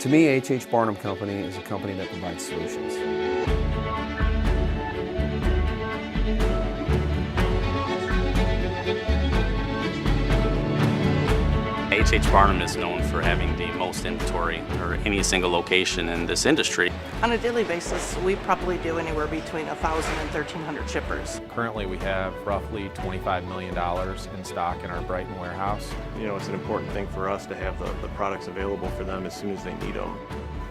To me, H.H. Barnum Company is a company that provides solutions. H.H. Barnum is known for having the most inventory or any single location in this industry. On a daily basis, we probably do anywhere between 1,000 and 1,300 shippers. Currently, we have roughly $25 million in stock in our Brighton warehouse. You know, it's an important thing for us to have the products available for them as soon as they need them.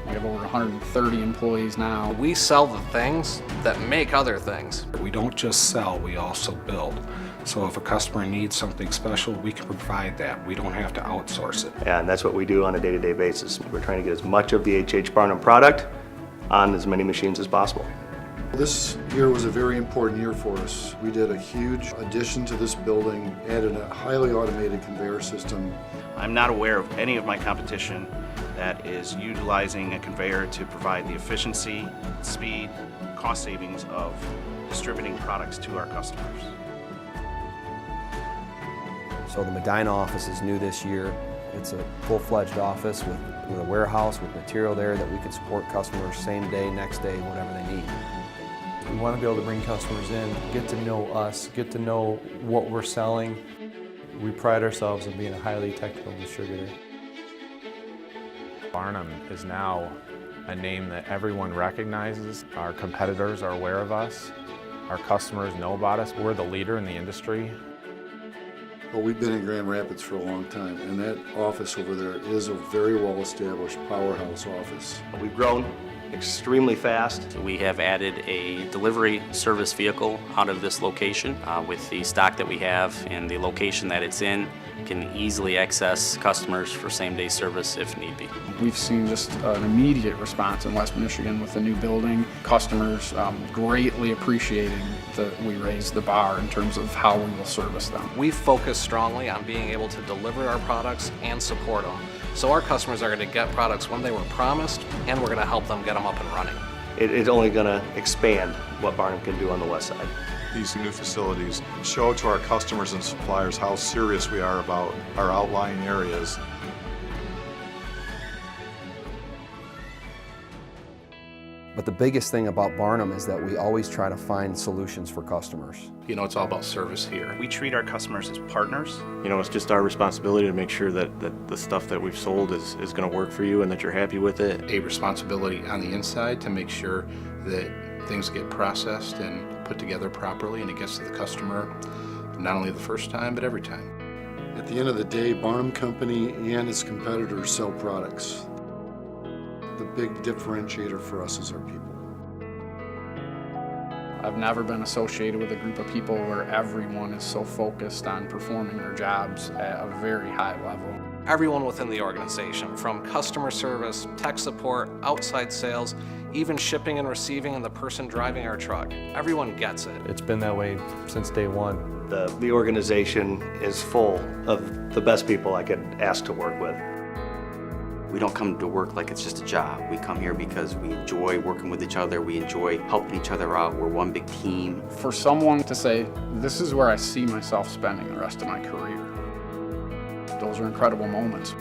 We have over 130 employees now. We sell the things that make other things. We don't just sell, we also build. So if a customer needs something special, we can provide that. We don't have to outsource it. And that's what we do on a day-to-day basis. We're trying to get as much of the H.H. Barnum product on as many machines as possible. This year was a very important year for us. We did a huge addition to this building, added a highly automated conveyor system. I'm not aware of any of my competition that is utilizing a conveyor to provide the efficiency, speed, cost savings of distributing products to our customers. So the Medina office is new this year. It's a full-fledged office with a warehouse with material there that we can support customers same day, next day, whatever they need. We want to be able to bring customers in, get to know us, get to know what we're selling. We pride ourselves on being a highly technical distributor. Barnum is now a name that everyone recognizes. Our competitors are aware of us. Our customers know about us. We're the leader in the industry. Well, we've been in Grand Rapids for a long time, and that office over there is a very well-established powerhouse office. We've grown extremely fast. We have added a delivery service vehicle out of this location. With the stock that we have and the location that it's in, can easily access customers for same-day service if need be. We've seen just an immediate response in West Michigan with the new building. Customers greatly appreciating that we raised the bar in terms of how we will service them. We focus strongly on being able to deliver our products and support them. So our customers are going to get products when they were promised, and we're going to help them get them up and running. It's only going to expand what Barnum can do on the west side. These new facilities show to our customers and suppliers how serious we are about our outlying areas. But the biggest thing about Barnum is that we always try to find solutions for customers. You know, it's all about service here. We treat our customers as partners. You know, it's just our responsibility to make sure that the stuff that we've sold is going to work for you and that you're happy with it. A responsibility on the inside to make sure that things get processed and put together properly and it gets to the customer not only the first time, but every time. At the end of the day, Barnum Company and its competitors sell products. The big differentiator for us is our people. I've never been associated with a group of people where everyone is so focused on performing their jobs at a very high level. Everyone within the organization, from customer service, tech support, outside sales, even shipping and receiving, and the person driving our truck. Everyone gets it. It's been that way since day one. The organization is full of the best people I could ask to work with. We don't come to work like it's just a job. We come here because we enjoy working with each other. We enjoy helping each other out. We're one big team. For someone to say, this is where I see myself spending the rest of my career, those are incredible moments.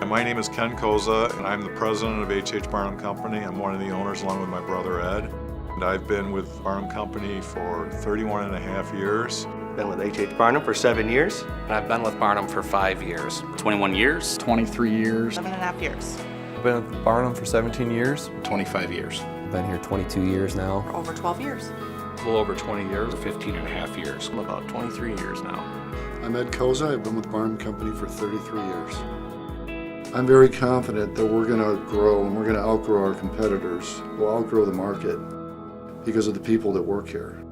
My name is Ken Koza, and I'm the president of H.H. Barnum Company. I'm one of the owners along with my brother Ed. And I've been with Barnum Company for 31 and a half years. Been with H.H. Barnum for 7 years. And I've been with Barnum for 5 years. 21 years. 23 years. 7.5 years. I've been with Barnum for 17 years. 25 years. I've been here 22 years now. For over 12 years. A little over 20 years. 15 and a half years. I'm about 23 years now. I'm Ed Koza. I've been with Barnum Company for 33 years. I'm very confident that we're going to grow and we're going to outgrow our competitors. We'll outgrow the market because of the people that work here.